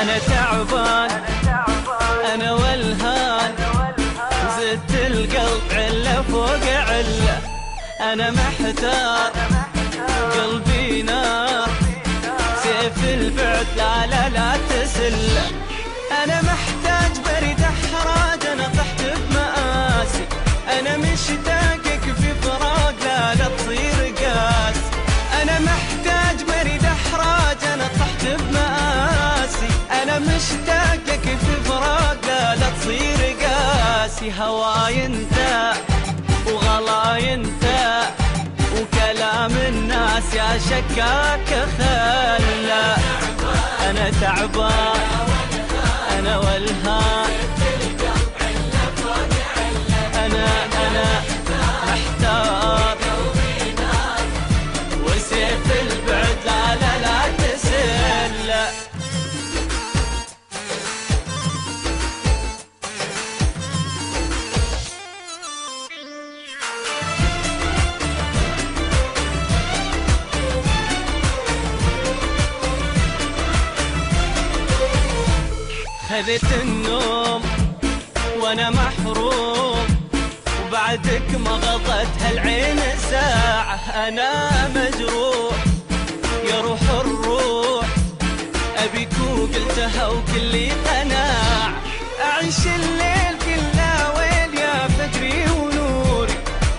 أنا تعبان أنا والهان، زدت القلب علة فوق علة. أنا محتار قلبي نار، سيف البعد لا تسله. أنا محتاج بريد أحراج، أنا طحت بمآسي. أنا مشتاقك في فراق لا تصير قاس. أنا محتاج بريد أحراج، أنا طحت بمآسي. أنا مشتاقك في فراق لا تصير قاسي. هواي انت وغلاي انت، وكلام الناس يا شكاك خلى. أنا تعبان أنا والهان، أنا محتار، وسيف البعد لا تسل. خذت النوم وانا محروم، وبعدك ما غضت هالعين ساعة. انا مجروح يا روح الروح، ابيك وقلتها وكلي قناع. اعيش الليل كله ويل يا فجري ونوري،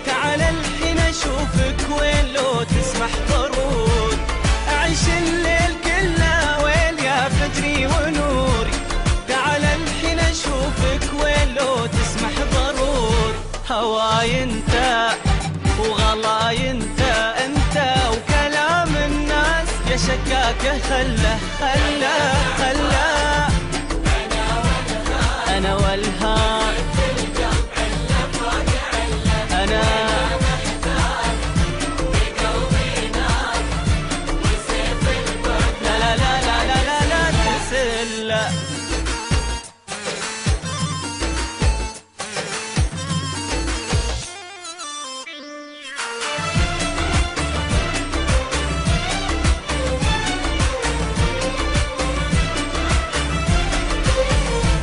تعال الحين اشوفك وين لو تسمح ضروري. اعيش الليل كله ويل يا فجري ونوري، تعال الحين اشوفك وين لو تسمح ضروري. هواي انت وغلاي انت، وكلام الناس يا شكاك خله. انا والهان، انا لا تسل.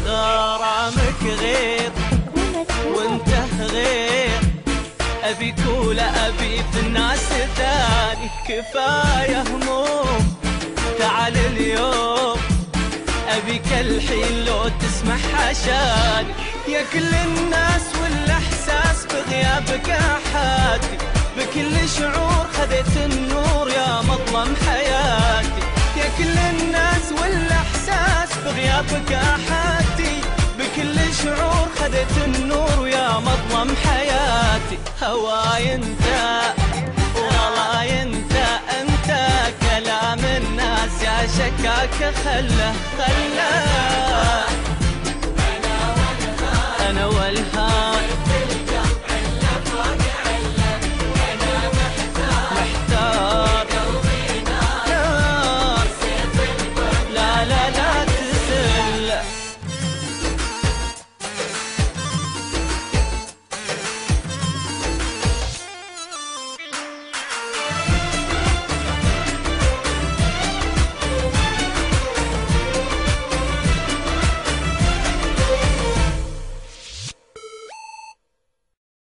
غرامك غير وانت غير، ابيك ولا ابي في الناس ثاني. كفايه هموم تعال اليوم، ابيك الحين لو تسمح عشاني. يا كل الناس والاحساس بغيابك احاتي، بكل شعور خذيت النور يا مظلم حياتي. يا كل الناس والاحساس بغيابك احاتي، بكل شعور خذيت النور يا مظلم حياتي. هواي انت وغلاي انت، كلام الناس يا شكاك خله.